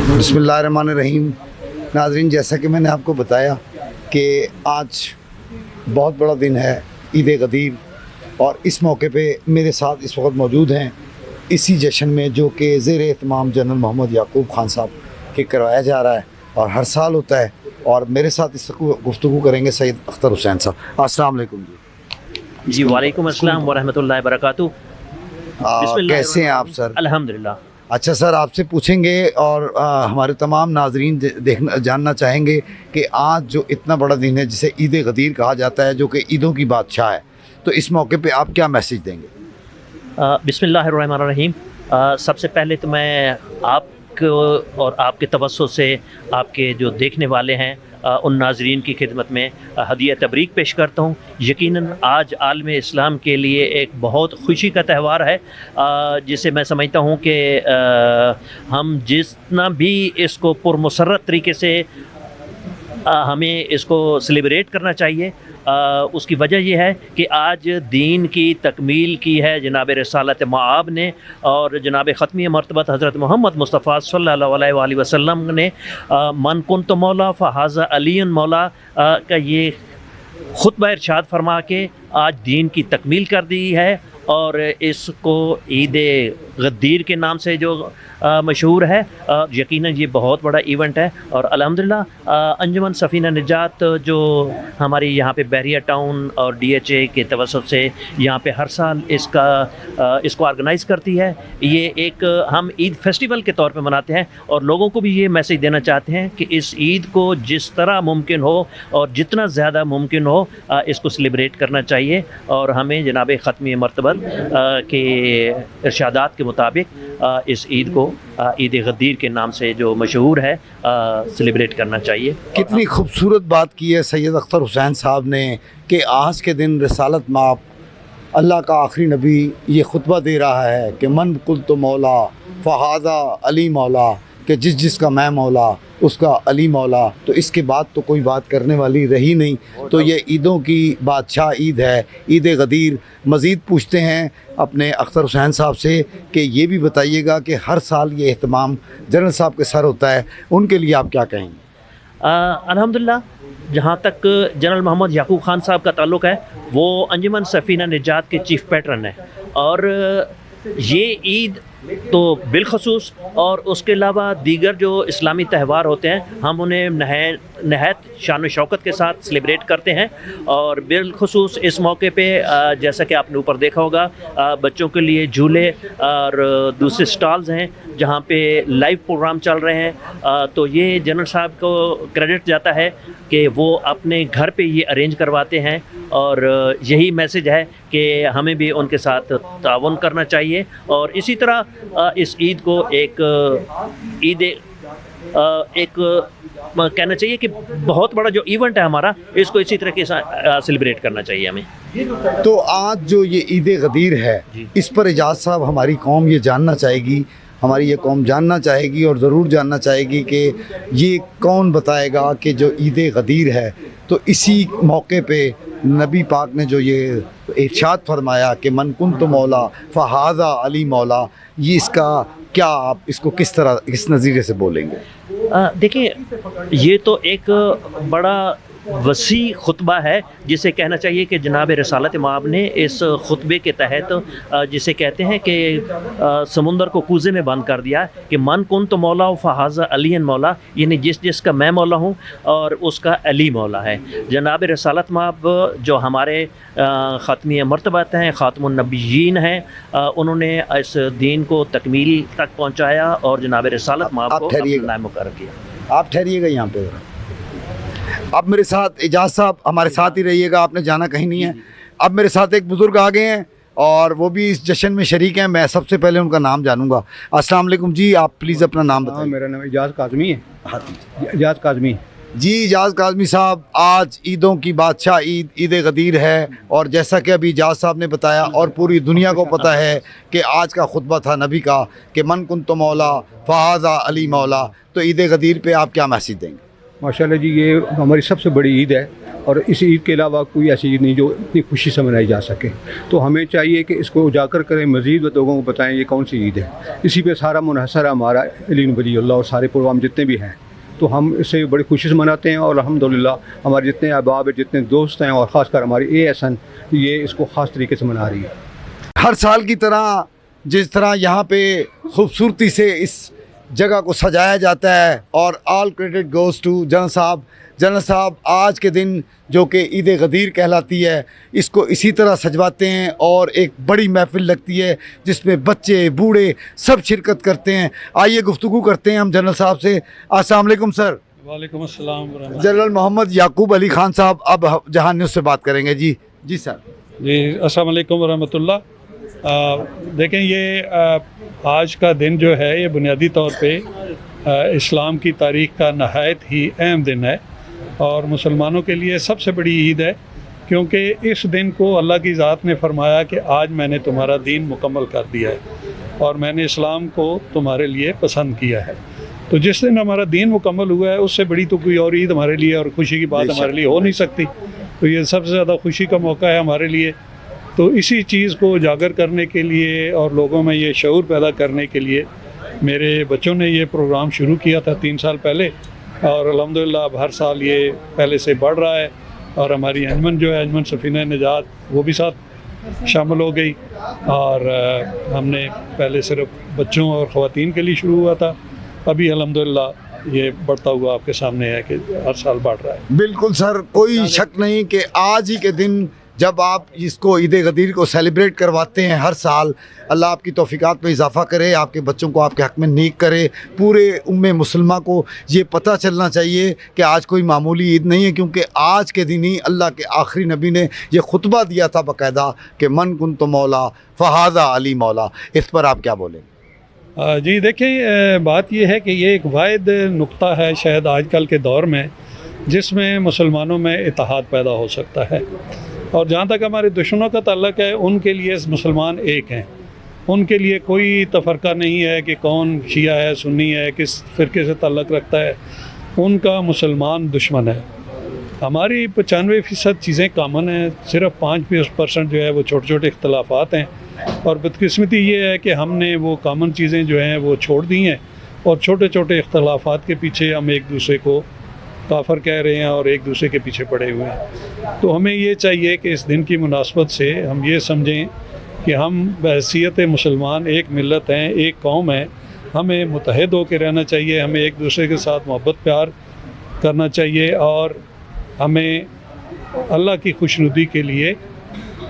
बिस्मिल्लाहिर्रहमानिर्रहीम। नाज़रीन, जैसा कि मैंने आपको बताया कि आज बहुत बड़ा दिन है, ईद गदीर, और इस मौके पे मेरे साथ इस वक्त मौजूद हैं इसी जश्न में जो कि ज़ेर एहतमाम जनरल मोहम्मद याकूब खान साहब के करवाया जा रहा है और हर साल होता है। और मेरे साथ इस गुफ्तगू करेंगे सैयद अख्तर हुसैन साहब। अस्सलाम वालेकुम जी। वालेकुम अस्सलाम व रहमतुल्लाहि व बरकातुहू। कैसे हैं आप सर? अल्हम्दुलिल्लाह। अच्छा सर, आपसे पूछेंगे और हमारे तमाम नाजरीन जानना चाहेंगे कि आज जो इतना बड़ा दिन है जिसे ईद गदीर कहा जाता है, जो कि ईदों की बादशाह है, तो इस मौके पे आप क्या मैसेज देंगे? बिस्मिल्लाहिर्रहमानिर्रहीम। सबसे पहले तो मैं आपको और आपके तवस्सुत से आपके जो देखने वाले हैं उन नाजरीन की खिदमत में हदिया तबरीक पेश करता हूँ। यकीनन आज आलम इस्लाम के लिए एक बहुत खुशी का त्यौहार है, जिसे मैं समझता हूँ कि हम जितना भी इसको पुरमसरत तरीके से हमें इसको सेलिब्रेट करना चाहिए। उसकी वजह यह है कि आज दीन की तकमील की है जनाब रसालत मआब ने, और जनाब ख़त्मी मरतबत हज़रत मोहम्मद मुस्तफ़ा सल्लल्लाहु अलैहि वसल्लम ने मन कुन्त मौला फ़हाज़ा अलीन मौला का ये खुतबा इरशाद फरमा के आज दीन की तकमील कर दी है। और इसको ईद गदीर के नाम से जो मशहूर है, यकीनन ये बहुत बड़ा इवेंट है। और अल्हम्दुलिल्लाह अंजुमन सफ़ीना निजात जो हमारी यहाँ पे बहरिया टाउन और DHA के तवस्सुत से यहाँ पे हर साल इसको ऑर्गेनाइज़ करती है। ये एक हम ईद फेस्टिवल के तौर पे मनाते हैं और लोगों को भी ये मैसेज देना चाहते हैं कि इस ईद को जिस तरह मुमकिन हो और जितना ज़्यादा मुमकिन हो इसको सेलिब्रेट करना चाहिए। और हमें जनाब ख़त्मी मरतबत के इरशादात के मुताबिक इस ईद को ईद गदीर के नाम से जो मशहूर है सेलिब्रेट करना चाहिए। कितनी खूबसूरत बात की है सैयद अख्तर हुसैन साहब ने कि आज के दिन रसालत माप अल्लाह का आखिरी नबी ये खुतबा दे रहा है कि मन कुल तो मौला फ़हाज़ा अली मौला, कि जिसका मैं मौला उसका अली मौला। तो इसके बाद तो कोई बात करने वाली रही नहीं। तो ये ईदों की बादशाह ईद है, ईद गदीर। मज़ीद पूछते हैं अपने अख्तर हुसैन साहब से कि ये भी बताइएगा कि हर साल ये एहतमाम जनरल साहब के सर होता है, उनके लिए आप क्या कहेंगे? अल्हम्दुलिल्लाह, जहाँ तक जनरल मोहम्मद याकूब खान साहब का ताल्लुक़ है, वो अंजुमन सफ़ीना निजात के चीफ़ पैटर्न है। और ये ईद तो बिलखसूस और उसके अलावा दीगर जो इस्लामी त्यौहार होते हैं हम उन्हें नहायत शान शौकत के साथ सेलिब्रेट करते हैं। और बिलखसूस इस मौके पे जैसा कि आपने ऊपर देखा होगा, बच्चों के लिए झूले और दूसरे स्टॉल्स हैं जहाँ पे लाइव प्रोग्राम चल रहे हैं। तो ये जनरल साहब को क्रेडिट जाता है कि वो अपने घर पे ये अरेंज करवाते हैं। और यही मैसेज है कि हमें भी उनके साथ ताउन करना चाहिए। और इसी तरह इस ईद को कहना चाहिए कि बहुत बड़ा जो इवेंट है हमारा, इसको इसी तरह के सेलिब्रेट करना चाहिए हमें। तो आज जो ये ईद गदीर है, इस पर एजाज साहब हमारी कौम ये जानना चाहेगी, हमारी ये कौम जानना चाहेगी और ज़रूर जानना चाहेगी कि ये कौन बताएगा कि जो ईद गदीर है, तो इसी मौके पे नबी पाक ने जो ये इरशाद फरमाया कि मन कुन्त मौला फ़हाज़ा अली मौला, ये इसका क्या, आप इसको किस नज़रिए से बोलेंगे? देखिए, ये तो एक बड़ा वसी खुतबा है जिसे कहना चाहिए कि जनाब रसालत मआब ने इस खुतबे के तहत जिसे कहते हैं कि समुंदर को कूज़े में बंद कर दिया कि मन कुन तो मौला व फ़हाज़ा अलीन मौला, यानी जिसका मैं मौला हूँ और उसका अली मौला है। जनाब रसालत मआब जो हमारे ख़त्मी मरतबत हैं, ख़ातमुन नबिय्यीन हैं, उन्होंने इस दीन को तकमील तक पहुँचाया और जनाब रसालत मआब को अपना नाम मुकर्रर किया। आप ठहरिएगा यहाँ पे, अब मेरे साथ एजाज साहब हमारे साथ ही रहिएगा, आपने जाना कहीं नहीं है। अब मेरे साथ एक बुज़ुर्ग आ गए हैं और वो भी इस जश्न में शरीक हैं। मैं सबसे पहले उनका नाम जानूंगा। अस्सलाम वालेकुम जी, आप प्लीज़ अपना नाम बताइए। मेरा नाम एजाज काज़मी है। एजाज काज़मी जी। एजाज काज़मी साहब, आज ईदों की बादशाह ईद गदीर है और जैसा कि अभी एजाज साहब ने बताया और पूरी दुनिया को पता है कि आज का खुतबा था नबी का कि मन कुन्त मौला फ़हाज़ा अली मौला। तो ईद गदीर पे आप क्या मैसेज देंगे? माशाल्लाह जी, ये हमारी सबसे बड़ी ईद है और इस ईद के अलावा कोई ऐसी ईद नहीं जो इतनी खुशी से मनाई जा सके। तो हमें चाहिए कि इसको उजागर करें, मज़ीद लोगों को बताएं ये कौन सी ईद है। इसी पे सारा मुनहसर है हमारा अली वली अल्लाह और सारे प्रोग्राम जितने भी हैं, तो हम इससे बड़ी खुशी से मनाते हैं। और अल्हम्दुलिल्लाह हमारे जितने अहबाब हैं, जितने दोस्त हैं, और ख़ासकर हमारी ASN ये इसको ख़ास तरीके से मना रही है। हर साल की तरह जिस तरह यहाँ पे खूबसूरती से इस जगह को सजाया जाता है, और all credit goes to general साहब। जनरल साहब आज के दिन जो कि ईद गदीर कहलाती है, इसको इसी तरह सजवाते हैं और एक बड़ी महफिल लगती है जिसमें बच्चे बूढ़े सब शिरकत करते हैं। आइए गुफ्तगू करते हैं हम जनरल साहब से। अस्सलाम वालेकुम सर। वालेकुम अस्सलाम। जनरल मोहम्मद याकूब अली खान साहब अब जहां न्यूज़ से बात करेंगे। जी जी सर। जी अस्सलाम वालेकुम वरहमतुल्लाह। देखें, ये आज का दिन जो है ये बुनियादी तौर पे इस्लाम की तारीख़ का नहायत ही अहम दिन है और मुसलमानों के लिए सबसे बड़ी ईद है, क्योंकि इस दिन को अल्लाह की ज़ात ने फरमाया कि आज मैंने तुम्हारा दीन मुकम्मल कर दिया है और मैंने इस्लाम को तुम्हारे लिए पसंद किया है। तो जिस दिन हमारा दीन मुकम्मल हुआ है उससे बड़ी तो कोई और ईद हमारे लिए और खुशी की बात हमारे लिए हो नहीं सकती। तो ये सबसे ज़्यादा खुशी का मौका है हमारे लिए। तो इसी चीज़ को उजागर करने के लिए और लोगों में ये शऊर पैदा करने के लिए मेरे बच्चों ने ये प्रोग्राम शुरू किया था 3 साल पहले, और अल्हम्दुलिल्लाह अब हर साल ये पहले से बढ़ रहा है। और हमारी अंजमन जो है, अंजमन सफ़ीना निजात, वो भी साथ शामिल हो गई। और हमने पहले सिर्फ बच्चों और ख़वातीन के लिए शुरू हुआ था, अभी अल्हम्दुलिल्लाह ये बढ़ता हुआ आपके सामने है कि हर साल बढ़ रहा है। बिल्कुल सर, कोई शक नहीं कि आज ही के दिन जब आप इसको ईद गदीर को सेलिब्रेट करवाते हैं हर साल, अल्लाह आपकी तौफीकात में इजाफ़ा करे, आपके बच्चों को आपके हक़ में नेक करे। पूरे उम्मे मुसलमान को ये पता चलना चाहिए कि आज कोई मामूली ईद नहीं है, क्योंकि आज के दिन ही अल्लाह के आखिरी नबी ने ये खुतबा दिया था बाकायदा कि मन कुन्तु मौला फ़हाज़ा अली मौला। इस पर आप क्या बोलें? जी देखें, बात यह है कि ये एक वाहिद नुक्ता है शायद आजकल के दौर में जिसमें मुसलमानों में इत्तेहाद पैदा हो सकता है। और जहाँ तक हमारे दुश्मनों का ताल्लुक़ है, उनके लिए मुसलमान एक हैं, उनके लिए कोई तफ़रक़ा नहीं है कि कौन शिया है, सुन्नी है, किस फ़िरके से ताल्लुक़ रखता है। उनका मुसलमान दुश्मन है। हमारी 95% चीज़ें कामन हैं, सिर्फ 5% जो है वो छोटे छोटे इख्तलाफात हैं। और बदकिस्मती ये है कि हमने वो कामन चीज़ें जो हैं वो छोड़ दी हैं और छोटे छोटे इख्तलाफात के पीछे हम एक दूसरे को काफर कह रहे हैं और एक दूसरे के पीछे पड़े हुए हैं। तो हमें ये चाहिए कि इस दिन की मुनासबत से हम ये समझें कि हम बहैसियत मुसलमान एक मिलत हैं, एक कौम है। हमें मुत्तहिद होकर रहना चाहिए, हमें एक दूसरे के साथ मोहब्बत प्यार करना चाहिए और हमें अल्लाह की खुशनुदी के लिए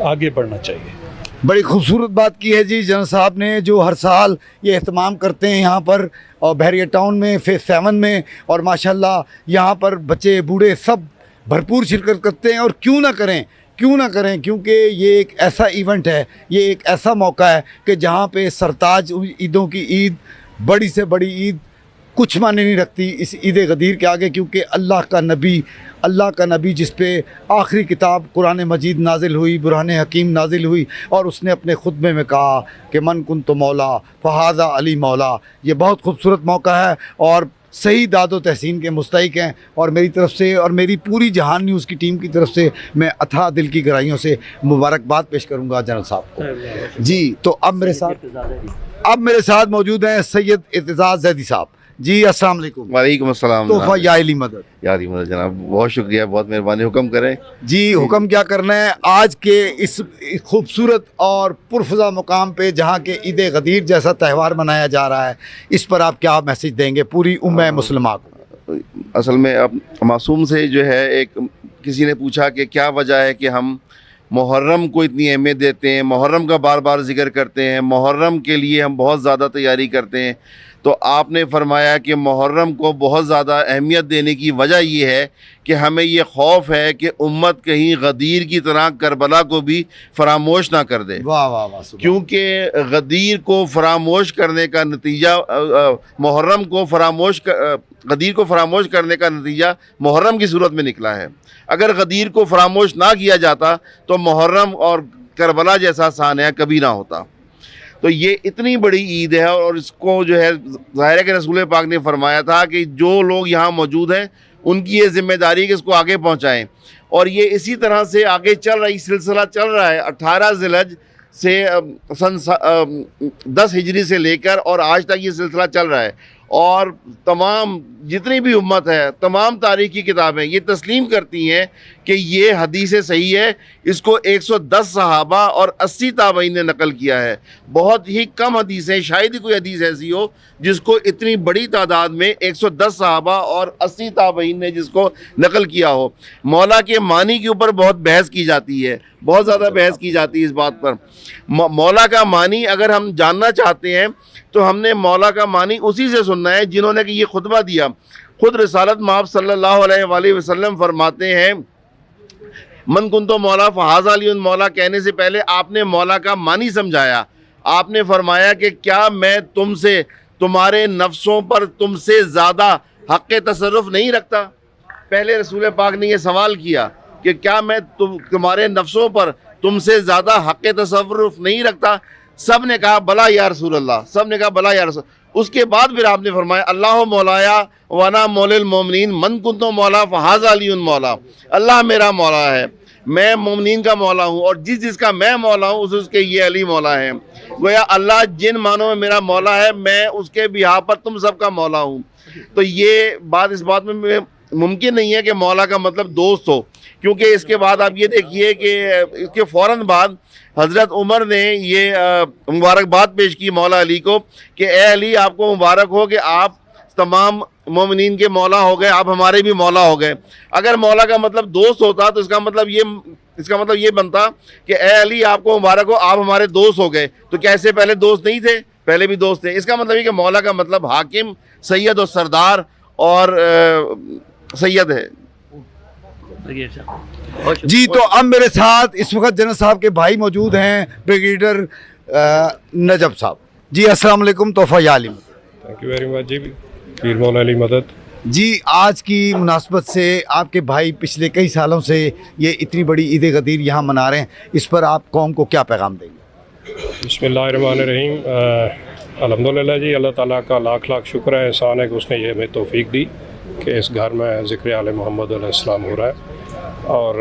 आगे बढ़ना चाहिए। बड़ी खूबसूरत बात की है जी जनरल साहब ने, जो हर साल ये एहतमाम करते हैं यहाँ पर और बहरिया टाउन में फ़ेज़ 7 में, और माशाल्लाह यहाँ पर बच्चे बूढ़े सब भरपूर शिरकत करते हैं। और क्यों ना करें, क्योंकि ये एक ऐसा इवेंट है, ये एक ऐसा मौका है कि जहाँ पे सरताज ईदों की ईद, बड़ी से बड़ी ईद कुछ माने नहीं रखती इस ईद गदीर के आगे, क्योंकि अल्लाह का नबी जिस पे आखिरी किताब कुरान मजीद नाजिल हुई, बुरहान हकीम नाजिल हुई, और उसने अपने खुतबे में कहा कि मन कुन्तु मौला फ़हाज़ा अली मौला। ये बहुत खूबसूरत मौका है और सही दादो तहसीन के मुस्तहिक हैं। और मेरी तरफ़ से और मेरी पूरी जहान न्यूज़ की टीम की तरफ से मैं अथाह दिल की गहराइयों से मुबारकबाद पेश करूँगा जनरल साहब को। जी, तो अब मेरे साथ मौजूद हैं सैयद इत्तेज़ाज़ ज़ैदी साहब। जी अस्सलाम वालेकुम। वालेकुम अस्सलाम। तोहफ़ा याली मदद। यारी मदद जनाब, बहुत शुक्रिया, बहुत मेहरबानी। हुक्म करें जी। हुक्म क्या करना है आज के इस खूबसूरत और पुरफ़ज़ा मुकाम पे जहाँ के ईद गदीर जैसा त्यौहार मनाया जा रहा है, इस पर आप क्या मैसेज देंगे पूरी उम्मा मुसलमान को? असल में अब मासूम से जो है, एक किसी ने पूछा कि क्या वजह है कि हम मुहर्रम को इतनी अहमियत देते हैं, मुहर्रम का बार बार जिक्र करते हैं, मुहर्रम के लिए हम बहुत ज़्यादा तैयारी करते हैं। तो आपने फरमाया कि मुहर्रम को बहुत ज़्यादा अहमियत देने की वजह ये है कि हमें ये खौफ है कि उम्मत कहीं गदीर की तरह करबला को भी फरामोश ना कर दे। वाह वाह वाह। क्योंकि गदीर को फरामोश करने का नतीजा मुहर्रम को गदीर को फरामोश करने का नतीजा मुहर्रम की सूरत में निकला है। अगर गदीर को फरामोश ना किया जाता तो मुहर्रम और करबला जैसा सानिया कभी ना होता। तो ये इतनी बड़ी ईद है और इसको जो है ज़ाहिर है कि रसूल पाक ने फरमाया था कि जो लोग यहाँ मौजूद हैं उनकी ये ज़िम्मेदारी कि इसको आगे पहुँचाएँ। और ये इसी तरह से आगे चल रही सिलसिला चल रहा है। 18 ज़िलहज से सन 10 हिजरी से लेकर और आज तक ये सिलसिला चल रहा है। और तमाम जितनी भी उम्मत है, तमाम तारीख़ की किताबें ये तस्लीम करती हैं कि ये हदीस सही है। इसको 110 सहाबा और 80 ताबईन ने नकल किया है। बहुत ही कम हदीसें, शायद ही कोई हदीस ऐसी हो जिसको इतनी बड़ी तादाद में 110 सहाबा और 80 ताबईन ने जिसको नकल किया हो। मौला के मानी के ऊपर बहुत बहस की जाती है, बहुत ज़्यादा बहस की जाती है इस बात पर। मौला का मानी अगर हम जानना चाहते हैं तो हमने मौला का मानी उसी से सुनना है जिन्होंने कि ये खुतबा दिया। खुद रिसालत माब सल्लल्लाहु अलैहि वसल्लम फरमाते हैं, मन कुंतो मौला फ़हाज़ा अली मौला कहने से पहले आपने मौला का मानी समझाया। आपने फरमाया कि क्या मैं तुमसे, तुम्हारे नफ्सों पर तुमसे ज़्यादा हक़ तसर्रुफ़ नहीं रखता। पहले रसूल पाक ने यह सवाल किया कि क्या मैं तुम्हारे नफ्सों पर तुमसे ज़्यादा हक़ तसर्रुफ़ नहीं रखता। सब ने कहा बला या रसूल अल्लाह, सब ने कहा बला या रसूल। उसके बाद फिर आपने फरमाया अल्लाह मौलाया वना मौलिल मोमिनीन मन कुंतो मौला फ़हाज़ा अली मौला, अल्लाह मेरा मौला है, मैं मोमिनीन का मौला हूँ और जिसका मैं मौला हूँ उसके ये अली मौला है। गोया अल्लाह जिन मानों में मेरा मौला है, मैं उसके बिहा पर तुम सबका मौला हूँ। तो ये बात इस बात में मुमकिन नहीं है कि मौला का मतलब दोस्त हो, क्योंकि इसके बाद आप ये देखिए कि इसके फ़ौरन बाद हज़रत उमर ने ये मुबारकबाद पेश की मौला अली को कि ए अली आपको मुबारक हो कि आप तमाम मोमिनीन के मौला हो गए, आप हमारे भी मौला हो गए। अगर मौला का मतलब दोस्त होता तो इसका मतलब ये बनता कि ए अली आपको मुबारक हो, आप हमारे दोस्त हो गए। तो क्या इससे पहले दोस्त नहीं थे? पहले भी दोस्त थे। इसका मतलब ये कि मौला का मतलब हाकिम, सैयद और सरदार और सैयद है। जी, तो अब मेरे साथ इस वक्त जनरल साहब के भाई मौजूद हैं, ब्रिगेडियर नजब साहब। जी अस्सलाम वालेकुम, तोहफ़ा या Ali. Thank you very much ji, Pir Maula Ali मदद। जी, आज की मुनासबत से आपके भाई पिछले कई सालों से ये इतनी बड़ी ईद गदीर यहाँ मना रहे हैं, इस पर आप कौम को क्या पैगाम देंगे? बिस्मिल्लाहिर्रहमानिर्रहीम। अल्हम्दुलिल्लाह जी, अल्लाह ताला का लाख लाख शुक्र है, एहसान है कि उसने ये हमें तौफीक दी कि इस घर में ज़िक्र आले मोहम्मद अलैहिस्सलाम हो रहा है। और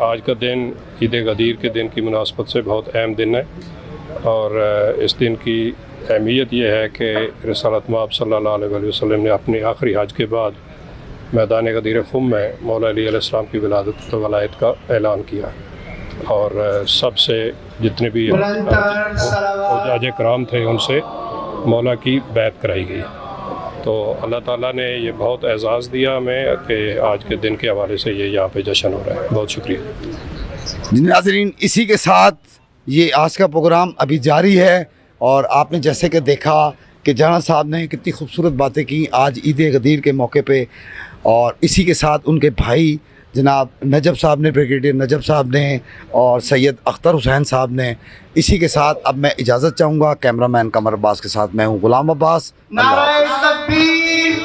आज का दिन ईद गदीर के दिन की मुनासबत से बहुत अहम दिन है। और इस दिन की अहमियत यह है कि रिसालत माब सल्लल्लाहु अलैहि वसल्लम ने अपनी आखिरी हज के बाद मैदान गदीर ख़ुम में मौला अली अलैहिस्सलाम की वलायत का ऐलान किया। और सबसे जितने भी उजाज कराम थे उनसे मौला की बैत कराई गई। तो अल्लाह ताला ने ये बहुत एजाज़ दिया हमें कि आज के दिन के हवाले से ये यहाँ पे जश्न हो रहा है। बहुत शुक्रिया। नाज़रीन, इसी के साथ ये आज का प्रोग्राम अभी जारी है। और आपने जैसे कि देखा कि जनरल साहब ने कितनी खूबसूरत बातें की आज ईद गदीर के मौके पे, और इसी के साथ उनके भाई जनाब नजब साहब ने, ब्रिगेडियर नजब साहब ने और सैयद अख्तर हुसैन साहब ने। इसी के साथ अब मैं इजाज़त चाहूँगा। कैमरामैन कमर अब्बास के साथ मैं हूँ ग़ुलाम अब्बास।